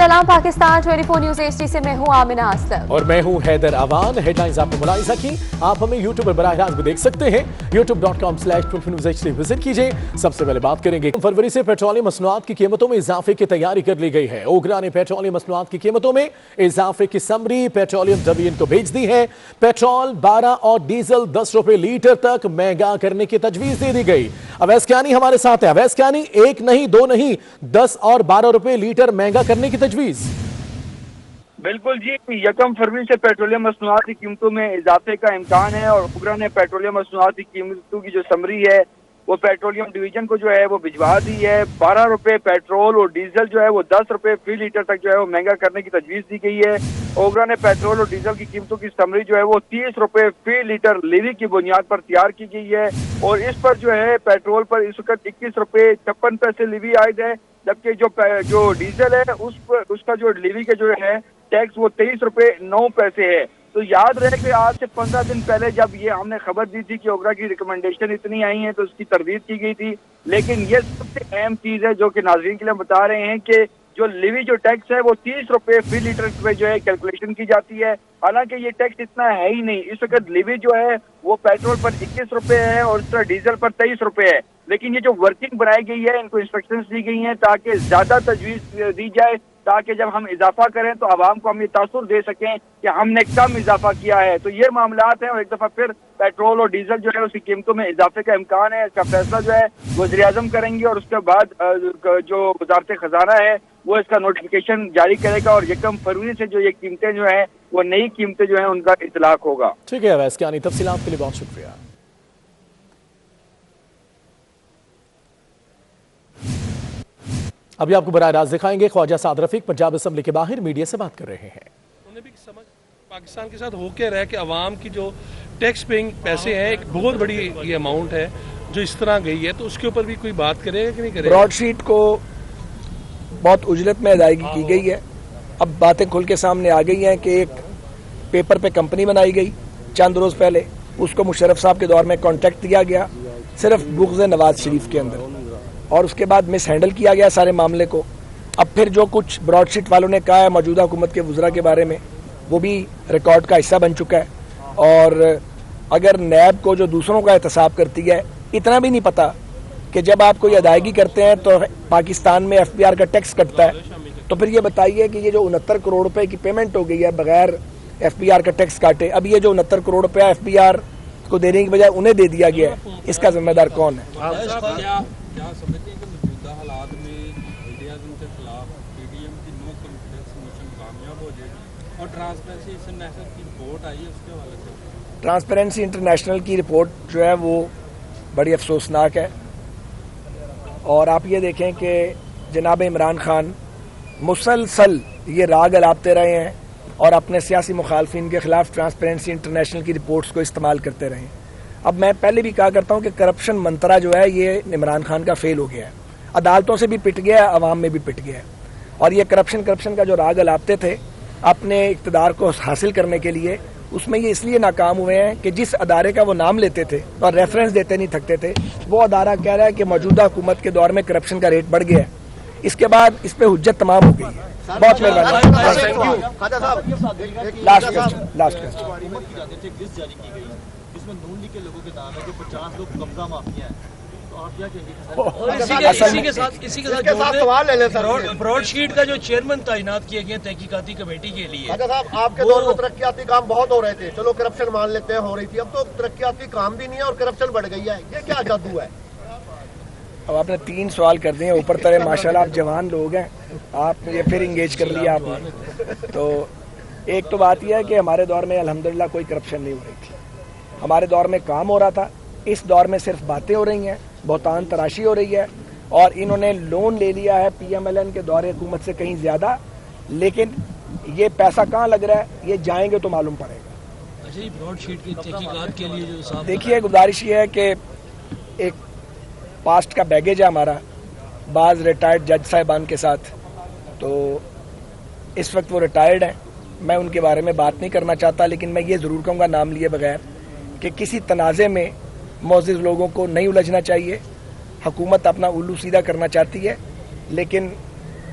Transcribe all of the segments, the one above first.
सलाम Pakistan 24 news HD से मैं हूं आमिना असलम और मैं हूं हैदर अवान। हेडलाइंस आपने मुलाहिजा की। आप हमें यूट्यूब पर बराह रास्त भी देख सकते हैं। youtube.com/24newshd विजिट कीजिए। सबसे पहले बात करेंगे फरवरी से पेट्रोलियम मसनूआत की कीमतों में इजाफे की तैयारी कर ली गई है। ओगरा ने पेट्रोलियम मसनूआत की कीमतों में इजाफे की समरी पेट्रोलियम डिवीजन को भेज दी है। पेट्रोल 12 और डीजल 10 रुपए लीटर तक महंगा करने की तजवीज दे दी गई। अवैस कियानी हमारे साथ है। अवैस कियानी, एक नहीं दो नहीं 10 और 12 रुपए लीटर महंगा करने की तजवीज। बिल्कुल जी, 1 फरवरी से पेट्रोलियम मसनूआत की कीमतों में इजाफे का इम्कान है और ओगरा ने पेट्रोलियम मसनूआत की कीमतों की जो समरी है वो पेट्रोलियम डिवीजन को जो है वो भिजवा दी है। 12 रुपए पेट्रोल और डीजल जो है वो 10 रुपए फी लीटर तक जो है वो महंगा करने की तजवीज दी गई है। ओगरा ने पेट्रोल और डीजल की कीमतों की समरी जो है वो 30 रुपए फी लीटर लीवी की बुनियाद पर तैयार की गई है और इस पर जो है पेट्रोल पर इस वक्त 21 रुपए 56 पैसे लीवी आयद है, जबकि जो डीजल है उसका जो लीवी के जो है टैक्स वो 23 रुपए 9 पैसे है। तो याद रहे कि आज से 15 दिन पहले जब ये हमने खबर दी थी कि ओगरा की रिकमेंडेशन इतनी आई है तो उसकी तरदीद की गई थी, लेकिन ये सबसे अहम चीज है जो कि नाज़रीन के लिए बता रहे हैं कि जो लिवी जो टैक्स है वो 30 रुपए फी लीटर पे जो है कैलकुलेशन की जाती है। हालांकि ये टैक्स इतना है ही नहीं। इस वक्त लिवी जो है वो पेट्रोल पर 21 रुपए है और इस तरह डीजल पर 23 रुपए है, लेकिन ये जो वर्किंग बनाई गई है इनको इंस्ट्रक्शंस दी गई हैं ताकि ज्यादा तजवीज दी जाए, ताकि जब हम इजाफा करें तो आवाम को हम ये तासुर दे सकें कि हमने कम इजाफा किया है। तो ये मामलात हैं और एक दफा फिर पेट्रोल और डीजल जो है उसकी कीमतों में इजाफे का इम्कान है। इसका फैसला जो है वज़ीर आज़म करेंगे और उसके बाद जो वज़ारत खजाना है वो इसका नोटिफिकेशन जारी करेगा और 1 फरवरी से जो ये कीमतें जो है वो नई कीमतें जो है उनका इतलाक होगा। ठीक है अवैस कियानी, तफसीलात के लिए बहुत शुक्रिया। अभी आपको बराह रास्त दिखाएंगे। ख्वाजा साद रफीक पंजाब असेंबली के बाहर मीडिया से बात कर रहे हैं। उन्हें भी समझ पाकिस्तान के साथ होके रहे कि अवाम की जो टैक्स पेइंग पैसे हैं एक बहुत बड़ी ये अमाउंट है जो इस तरह गई है, तो उसके ऊपर भी कोई बात करेगा कि नहीं करेगा। ब्रॉडशीट को बहुत उजरत में अदायगी की गई है। अब बातें खुल के सामने आ गई हैं कि एक पेपर पे कंपनी बनाई गई चंद रोज पहले, उसको मुशर्रफ साहब के दौर में कॉन्ट्रैक्ट दिया गया सिर्फ बुग़्ज़ नवाज शरीफ के अंदर, और उसके बाद मिस हैंडल किया गया सारे मामले को। अब फिर जो कुछ ब्रॉडशीट वालों ने कहा है मौजूदा हुकूमत के वज़रा के बारे में वो भी रिकॉर्ड का हिस्सा बन चुका है। और अगर नैब को जो दूसरों का एहतसाब करती है, इतना भी नहीं पता कि जब आप कोई अदायगी करते हैं तो पाकिस्तान में FBR का टैक्स कटता है, तो फिर ये बताइए कि ये जो 69 करोड़ रुपए की पेमेंट हो गई है बगैर FBR का टैक्स काटे, अब ये जो 69 करोड़ रुपया FBR को देने की बजाय उन्हें दे दिया गया है, इसका जिम्मेदार कौन है? क्या समझते हैं कि मौजूदा हालात में वज़ीर-ए-आज़म के खिलाफ PDM की नो कॉन्फिडेंस मोशन कामयाब हो जाएगी और ट्रांसपेरेंसी इंटरनेशनल की रिपोर्ट आई है उसके हवाले से? ट्रांसपेरेंसी इंटरनेशनल की रिपोर्ट जो है वो बड़ी अफसोसनाक है और आप ये देखें कि जनाब इमरान खान मुसलसल ये राग अलापते रहे हैं और अपने सियासी मुखालफिन के खिलाफ ट्रांसपेरेंसी इंटरनेशनल की रिपोर्ट्स को इस्तेमाल करते रहे हैं। अब मैं पहले भी कहा करता हूं कि करप्शन मंत्रा जो है ये इमरान खान का फेल हो गया है, अदालतों से भी पिट गया है, अवाम में भी पिट गया है। और ये करप्शन का जो राग अलापते थे अपने इक़्तिदार को हासिल करने के लिए, उसमें ये इसलिए नाकाम हुए हैं कि जिस अदारे का वो नाम लेते थे और रेफरेंस देते नहीं थकते थे, वो अदारा कह रहा है कि मौजूदा हुकूमत के दौर में करप्शन का रेट बढ़ गया है। इसके बाद इस पर हुज्जत तमाम हो गई है। बहुत मेहरबानी। लास्ट जिसमें नून लीग के लोगों के नाम है कि 50 लोग कब्जा माफिया हैं, तो आप क्या कहेंगे? इसी के साथ सवाल ले लें सर। ब्रॉडशीट का जो चेयरमैन तैनात किए गए तहकीकाती कमेटी के लिए, साहब आपके दौर में तरक्याती काम बहुत हो रहे थे, चलो करप्शन मान लेते हैं हो रही थी, अब तो तरक्याती काम भी नहीं है और करप्शन बढ़ गई है, ये क्या जादू है? अब आपने 3 सवाल कर दिए ऊपर तरह, माशाल्लाह आप जवान लोग हैं, आपने ये फिर इंगेज कर लिया आपने। तो एक तो बात यह है कि हमारे दौर में अल्हम्दुलिल्लाह कोई करप्शन नहीं हो रही थी, हमारे दौर में काम हो रहा था। इस दौर में सिर्फ बातें हो रही हैं, बहुतान तराशी हो रही है और इन्होंने लोन ले लिया है PMLN के दौरे हुकूमत से कहीं ज्यादा, लेकिन ये पैसा कहाँ लग रहा है ये जाएंगे तो मालूम पड़ेगा। अच्छा, ब्रॉडशीट की तहकीकात के लिए जो साहब देखिए, गुजारिश ये है कि एक पास्ट का बैगेज है हमारा बाज़ रिटायर्ड जज साहिबान के साथ, तो इस वक्त वो रिटायर्ड हैं, मैं उनके बारे में बात नहीं करना चाहता, लेकिन मैं ये ज़रूर कहूँगा नाम लिए बगैर कि किसी तनाज़े में मौजूद लोगों को नहीं उलझना चाहिए। हुकूमत अपना उल्लू सीधा करना चाहती है, लेकिन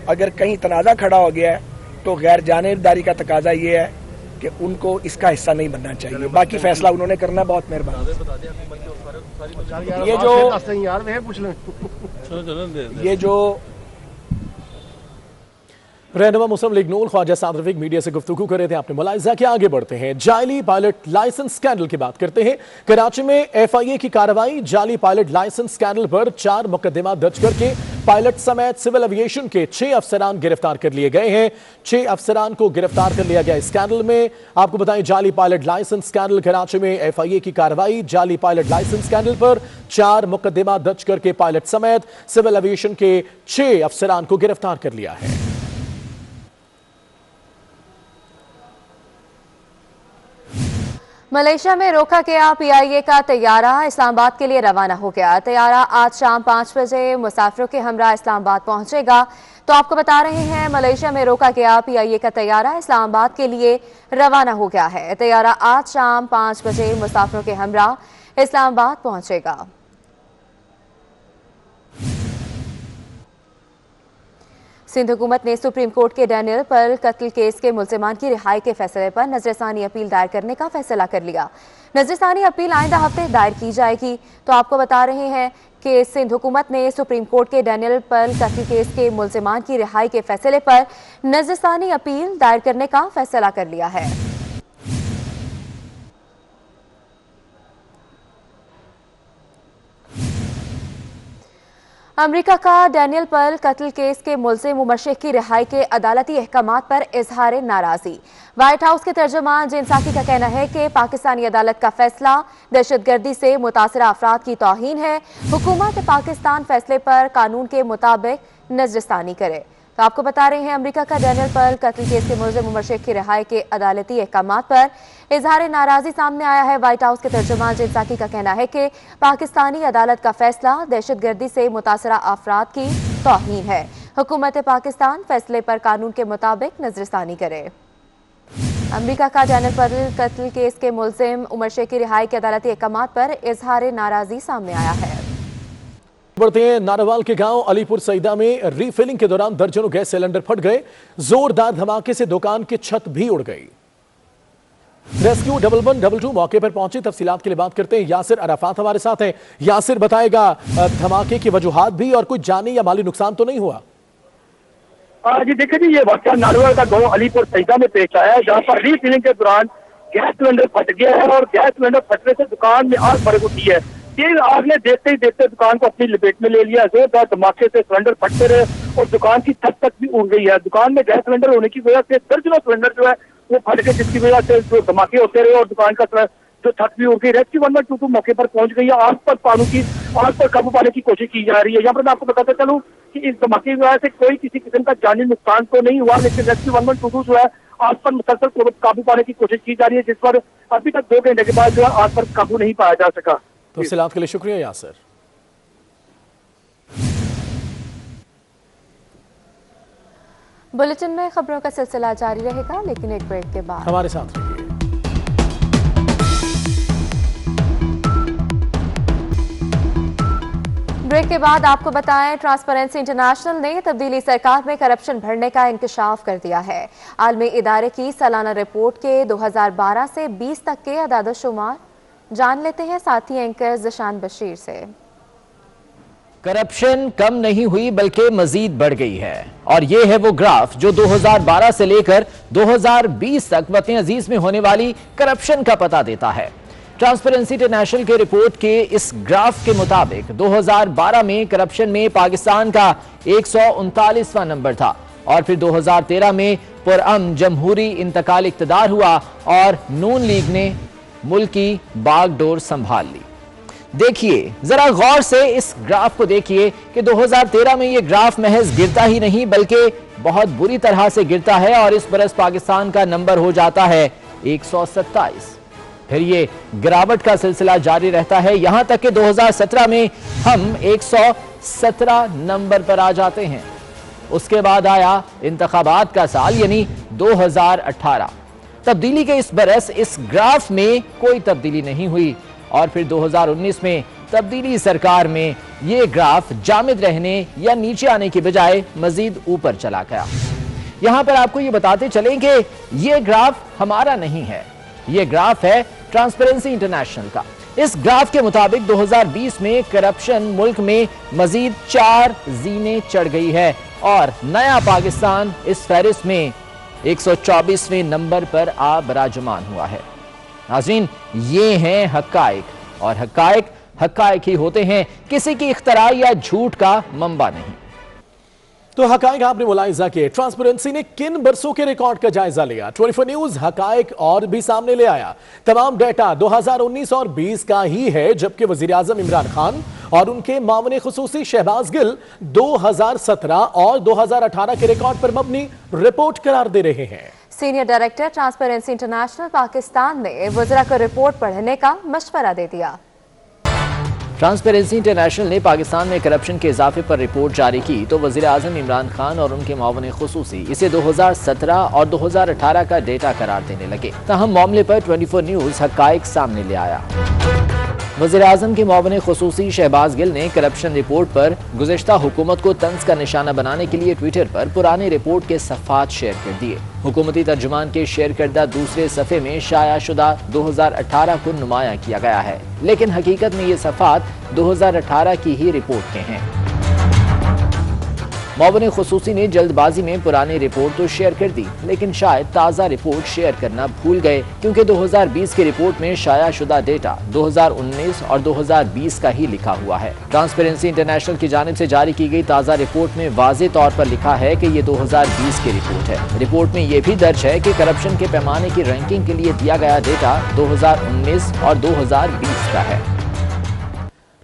अगर कहीं तनाज़ा खड़ा हो गया है तो गैर जानिबदारी का तकाजा ये है कि उनको इसका हिस्सा नहीं बनना चाहिए। बाकी फैसला उन्होंने करना है। बहुत मेहरबानी। ये जो रहनुमा मुस्लिम लीग नून ख्वाजा साद रफीक मीडिया से गुफ्तगू कर रहे थे। आपने मुलाहिजा किया। आगे बढ़ते हैं, जाली पायलट लाइसेंस स्कैंडल की बात करते हैं। कराची में FIA की कार्रवाई। जाली पायलट लाइसेंस स्कैंडल पर 4 मुकदमा दर्ज करके पायलट समेत सिविल एविएशन के 6 अफसरान गिरफ्तार कर लिए गए हैं। 6 अफसरान को गिरफ्तार कर लिया गया इस स्कैंडल में। आपको बताएं, जाली पायलट लाइसेंस स्कैंडल, कराची में FIA की कार्रवाई। जाली पायलट लाइसेंस स्कैंडल पर 4 मुकदमा दर्ज करके पायलट समेत सिविल एविएशन के 6 अफसरान को गिरफ्तार कर लिया है। मलेशिया में रोका गया PIA का तैयारा इस्लामाबाद के लिए रवाना हो गया। तैयारा आज शाम 5 बजे मुसाफिरों के हमरा इस्लामाबाद पहुंचेगा। तो आपको बता रहे हैं, मलेशिया में रोका गया PIA का तैयारा इस्लामाबाद के लिए रवाना हो गया है। तैयारा आज शाम 5 बजे मुसाफिरों के हमरा इस्लामाबाद पहुंचेगा। सिंध हुकूमत ने सुप्रीम कोर्ट के डैनियल पर कत्ल केस के मुल्जिमान की रिहाई के फैसले पर नजरसानी अपील दायर करने का फैसला कर लिया। नजरसानी अपील आइंदा हफ्ते दायर की जाएगी। तो आपको बता रहे हैं कि सिंध हुकूमत ने सुप्रीम कोर्ट के डैनियल पर कत्ल केस के मुल्जिमान की रिहाई के फैसले पर नजरसानी अपील दायर करने का फैसला कर लिया है। अमेरिका का डैनियल पर कत्ल केस के मुल्जिम उमर शेख की रिहाई के अदालती अहकामात पर इजहार नाराजगी। व्हाइट हाउस के तर्जुमान जिन साकी का कहना है कि पाकिस्तानी अदालत का फैसला दहशतगर्दी से मुतासरा अफराद की तौहीन है। हुकूमत पाकिस्तान फैसले पर कानून के मुताबिक नजरसानी करे। तो आपको बता रहे हैं, अमेरिका का डैनियल पर कत्ल केस के मुल्जिम उमर शेख की रिहाई के अदालती अहकामात पर इजहार नाराजगी सामने आया है। व्हाइट हाउस के तर्जुमान जिन साकी का कहना है कि पाकिस्तानी अदालत का फैसला दहशतगर्दी से मुतासरा अफराद की तौहीन है। हुकूमत पाकिस्तान फैसले पर कानून के मुताबिक नजरसानी करे। अमेरिका का डैनियल पर कत्ल केस के मुल्जिम उमर शेख की रिहाई के अदालती अहकामात पर इजहार नाराजगी सामने आया है। बढ़ते हैं, नारावाल के गांव अलीपुर सईदा में रीफिलिंग के दौरान दर्जनों गैस सिलेंडर फट गए। जोरदार धमाके से दुकान की छत भी उड़ गई। रेस्क्यू 1112 मौके पर पहुंची। तफसीलात के लिए बात करते हैं, यासिर अराफात हमारे साथ हैं। यासिर, बताएगा धमाके की वजूहात भी और कोई जानी या माली नुकसान तो नहीं हुआ? जी देखिए जी, ये वाकया नारावाल का गांव अलीपुर सईदा में पेश आया है, जहां पर रीफिलिंग के दौरान गैस सिलेंडर फट गया है और गैस सिलेंडर फटने से दुकान में आग भड़क उठी है। तेज आग ने देखते ही देखते दुकान को अपनी लपेट में ले लिया। जोरदार धमाके से सिलेंडर फटते रहे और दुकान की छत तक भी उड़ गई है। दुकान में गैस सिलेंडर होने की वजह से दर्जनों सिलेंडर जो है वो फट गए, जिसकी वजह से जो धमाके होते रहे और दुकान का जो छत भी उड़ गई। रेस्क्यू 1122 मौके पर पहुंच गई है। आग पर काबू पाने की कोशिश की जा रही है। यहाँ पर मैं आपको बताता चलूँ कि इस धमाके की वजह से कोई किसी किस्म का जानी नुकसान तो नहीं हुआ, लेकिन रेस्क्यू 1122 जो है आग पर मुसलसल काबू पाने की कोशिश की जा रही है, जिस पर अभी तक 2 घंटे के बाद जो है आग पर काबू नहीं पाया जा सका। तफसीलात के लिए शुक्रिया यासिर। बुलेटिन में खबरों का सिलसिला जारी रहेगा, लेकिन एक ब्रेक के बाद हमारे साथ रहिए। ब्रेक के बाद आपको बताएं, ट्रांसपेरेंसी इंटरनेशनल ने तब्दीली सरकार में करप्शन बढ़ने का इंकशाफ कर दिया है। आलमी इदारे की सालाना रिपोर्ट के 2012 से 20 तक के अदाद-ओ-शुमार जान लेते हैं साथी एंकर ज़शान बशीर से। करप्शन कम नहीं हुई बल्कि मजीद बढ़ गई है, और ये है वो ग्राफ जो 2012 से लेकर 2020 तक वतन अजीज में होने वाली करप्शन का पता देता है। ट्रांसपेरेंसी इंटरनेशनल के रिपोर्ट के इस ग्राफ के मुताबिक 2012 में करप्शन में पाकिस्तान का 139वां नंबर था, और फिर 2013 में पुरअमन जमहूरी इंतकाल इख्तिदार हुआ और नून लीग ने मुल्क की बागडोर संभाल ली। देखिए, जरा गौर से इस ग्राफ को देखिए कि 2013 में यह ग्राफ महज गिरता ही नहीं बल्कि बहुत बुरी तरह से गिरता है, और इस बरस पाकिस्तान का नंबर हो जाता है 127। फिर ये गिरावट का सिलसिला जारी रहता है, यहां तक कि 2017 में हम 117 नंबर पर आ जाते हैं। उसके बाद आया इंतखाबात का साल यानी 2018। तब्दीली के इस बरस इस ग्राफ में कोई तब्दीली नहीं हुई, और फिर 2019 में तब्दीली सरकार में ये ग्राफ जामिद रहने या नीचे आने की बजाय मजीद ऊपर चला गया। यहां पर आपको ये बताते चलें कि ये ग्राफ हमारा नहीं है, ये ग्राफ है ट्रांसपेरेंसी इंटरनेशनल का। इस ग्राफ के मुताबिक 2020 में करप्शन मुल्क में मजीद 4 जीने चढ़ गई है और नया पाकिस्तान इस फहरिस्त में 124वें नंबर पर आ बराजमान हुआ है। नाज़रीन, ये हैं हक़ाइक़ और हक़ाइक़ ही होते हैं, किसी की इख्तरा या झूठ का मंबा नहीं। तो हकाइक आपने मुलाहिजा किए। ट्रांसपेरेंसी ने किन बरसों के रिकॉर्ड का जायजा लिया? 24 न्यूज हकाइक और भी सामने ले आया। तमाम डेटा 2019 और 20 का ही है, जबकि वजीर आजम इमरान खान और उनके मामले खुसूसी शहबाज गिल 2017 और 2018 के रिकॉर्ड पर मबनी रिपोर्ट करार दे रहे हैं। Senior director transparency international Pakistan ने वज़रा को रिपोर्ट पढ़ने का मशवरा दे दिया। ट्रांसपेरेंसी इंटरनेशनल ने पाकिस्तान में करप्शन के इजाफे पर रिपोर्ट जारी की तो वज़ीर आज़म इमरान खान और उनके मामले खुसूसी इसे 2017 और 2018 का डेटा करार देने लगे। तहम मामले पर 24 न्यूज हक़ाइक़ सामने ले आया। वज़ीर आज़म के मामले खुसूसी शहबाज गिल ने करप्शन रिपोर्ट पर गुज़िश्ता हुकूमत को तंज का निशाना बनाने के लिए ट्विटर पर पुराने रिपोर्ट के सफ़ात शेयर कर दिए। हुकूमती तर्जुमान के शेयर करदा दूसरे सफ़े में शाया शुदा 2018 को नुमाया किया गया है, लेकिन हकीकत में ये सफ़ात 2018 की ही रिपोर्ट के हैं। मामले खुसूसी ने जल्दबाजी में पुरानी रिपोर्ट तो शेयर कर दी, लेकिन शायद ताज़ा रिपोर्ट शेयर करना भूल गए, क्योंकि 2020 की रिपोर्ट में शाया शुदा डेटा 2019 और 2020 का ही लिखा हुआ है। ट्रांसपेरेंसी इंटरनेशनल की जानिब से जारी की गई ताज़ा रिपोर्ट में वाज़े तौर पर लिखा है कि ये 2020 की रिपोर्ट है। रिपोर्ट में यह भी दर्ज है कि करप्शन के पैमाने की रैंकिंग के लिए दिया गया डेटा 2019 और 2020 का है।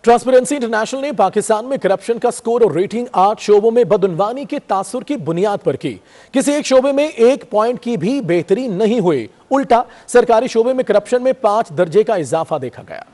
ट्रांसपेरेंसी इंटरनेशनल ने पाकिस्तान में करप्शन का स्कोर और रेटिंग 8 शोबों में बदउनवानी के तासुर की बुनियाद पर की। किसी एक शोबे में 1 पॉइंट की भी बेहतरी नहीं हुई, उल्टा सरकारी शोबे में करप्शन में 5 दर्जे का इजाफा देखा गया।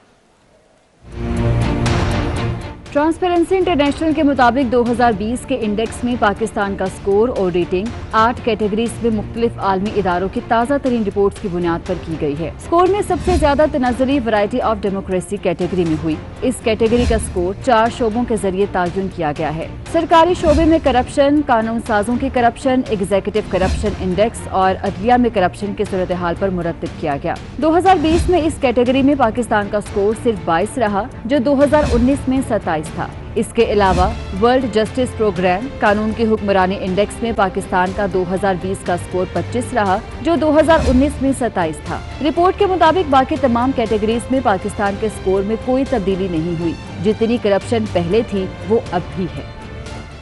ट्रांसपेरेंसी इंटरनेशनल के मुताबिक 2020 के इंडेक्स में पाकिस्तान का स्कोर और रेटिंग 8 कैटेगरीज में मुख्तलिफ आलमी इदारों की ताज़ा तरीन रिपोर्ट्स की बुनियाद पर की गई है। स्कोर में सबसे ज्यादा तनज़री वैरायटी ऑफ डेमोक्रेसी कैटेगरी में हुई। इस कैटेगरी का स्कोर 4 शोबों के जरिए तायुन किया गया है। सरकारी शोबे में करप्शन, कानून साजों की करप्शन, एग्जीक्यूटिव करप्शन इंडेक्स और अदलिया में करप्शन की सूरत हाल पर मुरत्तिब किया गया। 2020 में इस कैटेगरी में पाकिस्तान का स्कोर सिर्फ 22 रहा, जो 2019 में 27 था। इसके अलावा वर्ल्ड जस्टिस प्रोग्राम कानून की हुक्मरानी इंडेक्स में पाकिस्तान का 2020 का स्कोर 25 रहा, जो 2019 में 27 था। रिपोर्ट के मुताबिक बाकी तमाम कैटेगरीज में पाकिस्तान के स्कोर में कोई तब्दीली नहीं हुई। जितनी करप्शन पहले थी वो अब भी है।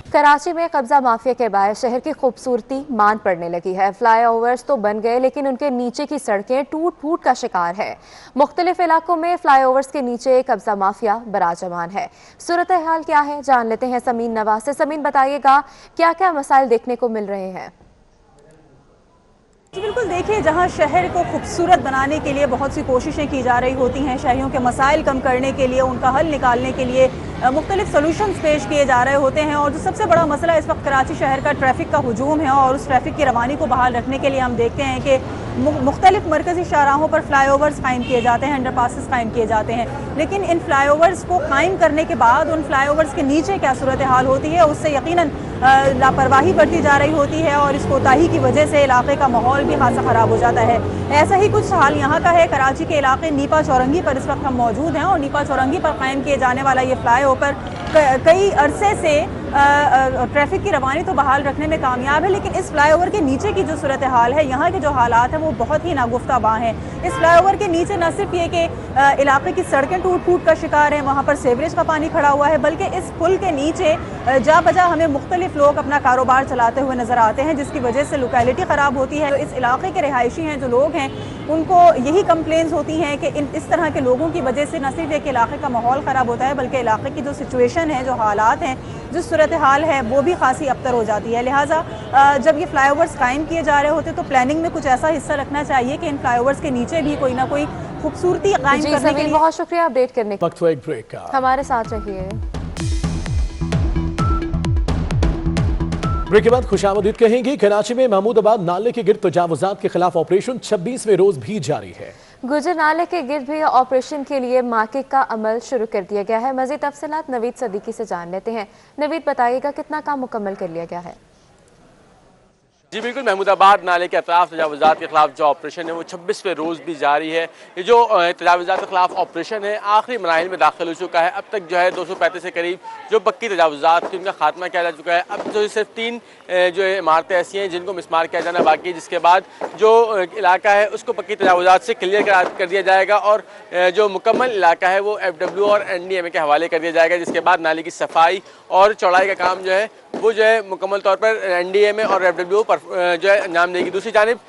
कराची में कब्जा माफिया के बायस शहर की खूबसूरती मान पड़ने लगी है। फ्लाईओवर्स तो बन गए, लेकिन उनके नीचे की सड़कें टूट फूट का शिकार है। मुख्तलिफ इलाकों में फ्लाईओवर्स के नीचे कब्जा माफिया बराजमान है। सूरत हाल क्या है, जान लेते हैं समीन नवाज से। समीन, बताइएगा क्या क्या मसाइल देखने को मिल रहे हैं? जी बिल्कुल, देखिए, जहां शहर को खूबसूरत बनाने के लिए बहुत सी कोशिशें की जा रही होती हैं, शहरियों के मसाइल कम करने के लिए, उनका हल निकालने के लिए मुख्तलिफ सोल्यूशंस पेश किए जा रहे होते हैं। और जो सबसे बड़ा मसला इस वक्त कराची शहर का ट्रैफिक का हुजूम है, और उस ट्रैफिक की रवानी को बहाल रखने के लिए हम देखते हैं कि मुख्तलिफ मरकजी शाहराहों पर फ्लाईओवर्स कायम किए जाते हैं, अंडरपासेस कायम किए जाते हैं। लेकिन इन फ्लाईओवर्स को कायम करने के बाद उन फ्लाईओवर्स के नीचे क्या सूरत हाल होती है, उससे यकीनन लापरवाही बरती जा रही होती है, और इस कोताही की वजह से इलाके का माहौल भी खासा ख़राब हो जाता है। ऐसा ही कुछ हाल यहाँ का है। कराची के इलाके नीपा चौरंगी पर इस वक्त हम मौजूद हैं, और नीपा चौरंगी पर कायम किए जाने वाला ये फ्लाईओवर कई अरसे से ट्रैफिक की रवानी तो बहाल रखने में कामयाब है, लेकिन इस फ्लाईओवर के नीचे की जो सूरत हाल है, यहाँ के जो हालात हैं, वो बहुत ही नागुफ्ता हैं। इस फ्लाईओवर के नीचे न सिर्फ ये कि इलाके की सड़कें टूट फूट का शिकार हैं, वहाँ पर सीवरेज का पानी खड़ा हुआ है, बल्कि इस पुल के नीचे जा बजा हमें मुख्तलिफ लोग अपना कारोबार चलाते हुए नजर आते हैं, जिसकी वजह से लोकेलिटी ख़राब होती है। तो इस इलाके के रिहायशी हैं, जो लोग हैं, उनको यही कंप्लेंट्स होती हैं कि इस तरह के लोगों की वजह से न सिर्फ एक इलाके का माहौल ख़राब होता है, बल्कि इलाके की जो सिचुएशन है, जो हालात हैं, जो सूरत हाल है, वो भी खासी अबतर हो जाती है। लिहाजा जब ये फ्लाईओवर्स कायम किए जा रहे होते तो प्लानिंग में कुछ ऐसा हिस्सा रखना चाहिए कि इन फ्लाईओवर्स के नीचे भी कोई ना कोई खूबसूरती कायम करने के लिए। बहुत शुक्रिया अपडेट करने वक्त हुआ एक ब्रेक का, हमारे साथ रहिए। ब्रेक के बाद खुशामदीद कहेंगे। कराची में महमूदाबाद नाले के गिर्द तजावुजात के खिलाफ ऑपरेशन 26वें रोज भी जारी है। गुजर नाले के गिर्द भी ऑपरेशन के लिए मार्किंग का अमल शुरू कर दिया गया है। मजीद तफसीलात नवीद सदीकी से जान लेते हैं। नवीद, बताइएगा कितना काम मुकम्मल कर लिया गया है? जी बिल्कुल, महमूदाबाद नाले के अतराफ तजावुजात के खिलाफ जो ऑपरेशन है वो 26वें रोज़ भी जारी है। ये जो तजावुजात के खिलाफ ऑपरेशन है आखिरी मराहिल में दाखिल हो चुका है। अब तक जो है 235 के करीब जो पक्की तजावुजात थी उनका खात्मा किया जा चुका है। अब जो सिर्फ 3 जो इमारतें ऐसी हैं जिनको मिसमार किया जाना बाकी, जिसके बाद जो इलाका है उसको पक्की तजावुजात से क्लियर कर दिया जाएगा और जो मुकम्मल इलाका है वो FW और NDMA के हवाले कर दिया जाएगा। जिसके बाद नाले की सफाई और चौड़ाई का काम जो है वो जो है मुकम्मल तौर पर NDMA और FW पर जो है अंजाम देगी। दूसरी जानिब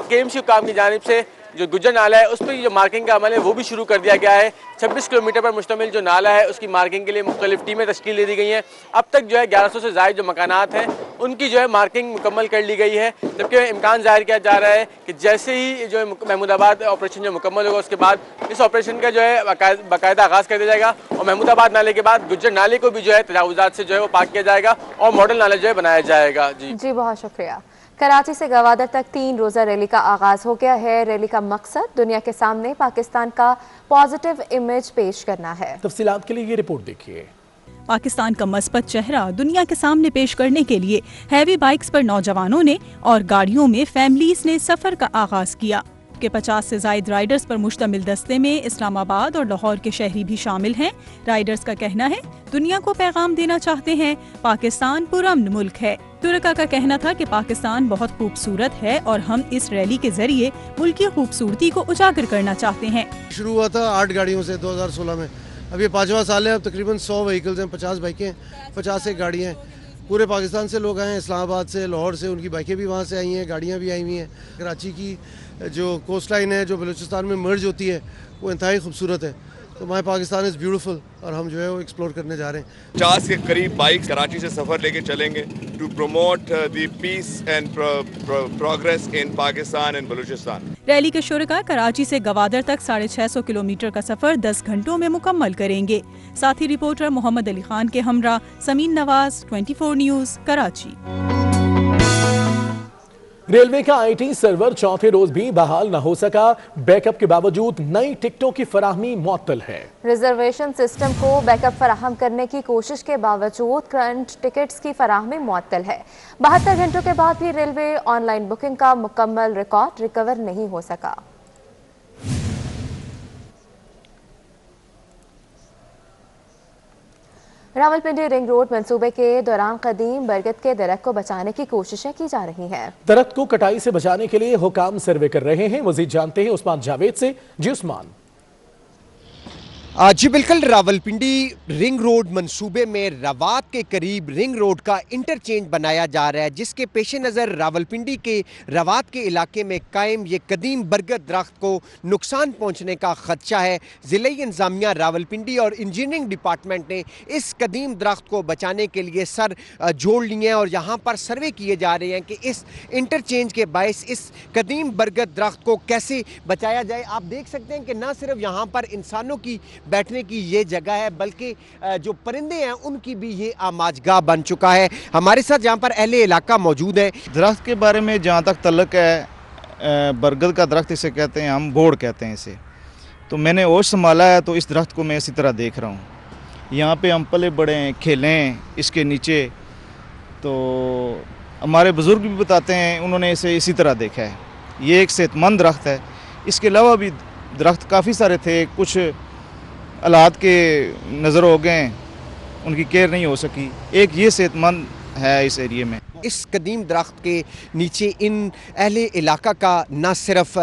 KMC काम की जानिब से जो गुज्जर नाला है उस पर जो मार्किंग का अमल है वो भी शुरू कर दिया गया है। 26 किलोमीटर पर मुश्तमिल जो नाला है उसकी मार्किंग के लिए मुख्तलिफ टीमें तश्कील दे दी गई हैं। अब तक जो है 1100 से ज़ायद जो मकानात हैं उनकी जो है मार्किंग मुकम्मल कर ली गई है। जबकि इम्कान जाहिर किया जा रहा है कि जैसे ही जो है महमूदाबाद ऑपरेशन जो मुकम्मल होगा उसके बाद इस ऑपरेशन का जो है बाकायदा आगाज़ कर दिया जाएगा और महमूदाबाद नाले के बाद गुज्जर नाले को भी जो है तजावुजात से जो है वो पाक किया जाएगा और मॉडल नाला जो है बनाया जाएगा। जी बहुत शुक्रिया। कराची से गवादर तक 3 रोज़ा रैली का आगाज हो गया है। रैली का मकसद दुनिया के सामने पाकिस्तान का पॉजिटिव इमेज पेश करना है। तफसीलात के लिए ये रिपोर्ट देखिए। पाकिस्तान का मस्बत चेहरा दुनिया के सामने पेश करने के लिए हैवी बाइक्स पर नौजवानों ने और गाड़ियों में फैमिलीज ने सफर का आगाज किया। के 50 से ज्यादा राइडर्स पर मुश्तमिल दस्ते में इस्लामाबाद और लाहौर के शहरी भी शामिल हैं। राइडर्स का कहना है दुनिया को पैगाम देना चाहते हैं पाकिस्तान पुरअमन मुल्क है। तुर्का का कहना था कि पाकिस्तान बहुत खूबसूरत है और हम इस रैली के जरिए मुल्क की खूबसूरती को उजागर करना चाहते हैं। शुरू हुआ था 8 गाड़ियों से 2016 में, अब ये 5वां साल है। अब तकरीबन 100 व्हीकल्स हैं, 50 बाइकें, 50 एक गाड़ियाँ हैं। पूरे पाकिस्तान से लोग आए हैं, इस्लामाबाद से, लाहौर से, उनकी बाइकें भी वहाँ से आई हैं, गाड़ियाँ भी आई हुई हैं। कराची की जो कोस्ट लाइन है जो बलूचिस्तान में मर्ज होती है वो इंतहाई खूबसूरत है। तो माय पाकिस्तान इज़ ब्यूटीफुल और हम जो है वो एक्सप्लोर करने जा रहे हैं। 50 के करीब बाइक कराची से सफ़र लेके चलेंगे to promote the peace and progress in Pakistan and Balochistan. Rally के शुरका कराची से गवादर तक 650 किलोमीटर का सफर 10 घंटों में मुकम्मल करेंगे। साथी रिपोर्टर मोहम्मद अली खान के हमरा समीन नवाज, 24 न्यूज़, कराची। रेलवे का IT सर्वर चौथे रोज भी बहाल न हो सका। बैकअप के बावजूद नई टिकटों की फराहमी मुअत्तल है। रिजर्वेशन सिस्टम को बैकअप फराहम करने की कोशिश के बावजूद करंट टिकट्स की फराहमी मुअत्तल है। 72 घंटों के बाद भी रेलवे ऑनलाइन बुकिंग का मुकम्मल रिकॉर्ड रिकवर नहीं हो सका। रावलपिंडी रिंग रोड मंसूबे के दौरान कदीम बरगद के दरख्त को बचाने की कोशिशें की जा रही हैं। दरख्त को कटाई से बचाने के लिए हुकाम सर्वे कर रहे हैं। मजीद जानते हैं उस्मान जावेद से। जी उस्मान। जी बिल्कुल, रावलपिंडी रिंग रोड मंसूबे में रवात के करीब रिंग रोड का इंटरचेंज बनाया जा रहा है, जिसके पेश नज़र रावलपिंडी के रवात के इलाके में कायम ये कदीम बरगद दरख्त को नुकसान पहुंचने का खदशा है। ज़िला इंतज़ामिया रावलपिंडी और इंजीनियरिंग डिपार्टमेंट ने इस कदीम दरख्त को बचाने के लिए सर जोड़ लिए हैं और यहाँ पर सर्वे किए जा रहे हैं कि इस इंटरचेंज के बायस इस कदीम बरगद दरख्त को कैसे बचाया जाए। आप देख सकते हैं कि न सिर्फ यहाँ पर इंसानों की बैठने की ये जगह है बल्कि जो परिंदे हैं उनकी भी ये आमाजगाह बन चुका है। हमारे साथ यहाँ पर अहले इलाका मौजूद है। दरख्त के बारे में जहाँ तक तल्लक है, बरगद का दरख्त इसे कहते हैं, हम बोड़ कहते हैं इसे। तो मैंने होश संभाला है तो इस दरख्त को मैं इसी तरह देख रहा हूँ। यहाँ पे हम पले बड़े हैं, खेले हैं इसके नीचे। तो हमारे बुज़ुर्ग भी बताते हैं उन्होंने इसे इसी तरह देखा है। ये एक सेहतमंद दरख्त है। इसके अलावा भी दरख्त काफ़ी सारे थे, कुछ हालात के नज़र हो गए, उनकी केयर नहीं हो सकी। एक ये सेहतमंद है इस एरिया में। इस कदीम दरख्त के नीचे इन अहले इलाका का न सिर्फ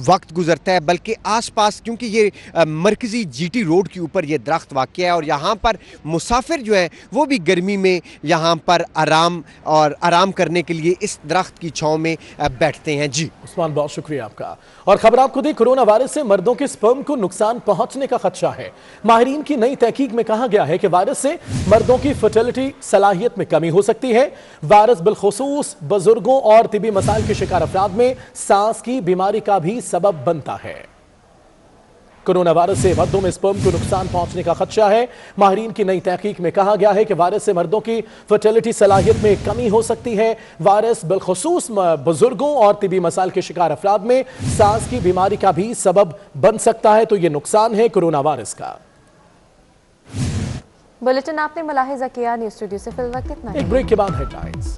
वक्त गुजरता है बल्कि आसपास, क्योंकि ये मरकज़ी GT रोड के ऊपर ये दरख्त वाक़ है और यहाँ पर मुसाफिर जो है वो भी गर्मी में यहाँ पर आराम करने के लिए इस दरख्त की छाँव में बैठते हैं। जी उस्मान, बहुत शुक्रिया आपका। और खबर आपको दी, कोरोना वायरस से मर्दों के स्पर्म को नुकसान पहुंचने का खदशा है। माहिरीन की नई तहकीक में कहा गया है कि वायरस से मर्दों की फर्टिलिटी सलाहियत में कमी हो सकती है। वायरस बिलखुसूस बुजुर्गों और तिबी मसाइल के शिकार अफराद में सांस की बीमारी का भी सबब बनता है। कोरोना वायरस से मर्दों में स्पर्म को नुकसान पहुंचने का खदशा है। माहिरीन की नई तहकीक में कहा गया है कि वायरस से मर्दों की फर्टिलिटी सलाहियत में कमी हो सकती है। वायरस बिलखुसूस बुजुर्गों और तिबी मसाइल के शिकार अफराद में सांस की बीमारी का भी सबब बन सकता है। तो ये नुकसान है कोरोना वायरस का। बुलेटिन आपने मुलाहिजा किया। न्यूज़ स्टूडियो से फिल वक्त कितना एक ब्रेक के बाद हेडलाइंस।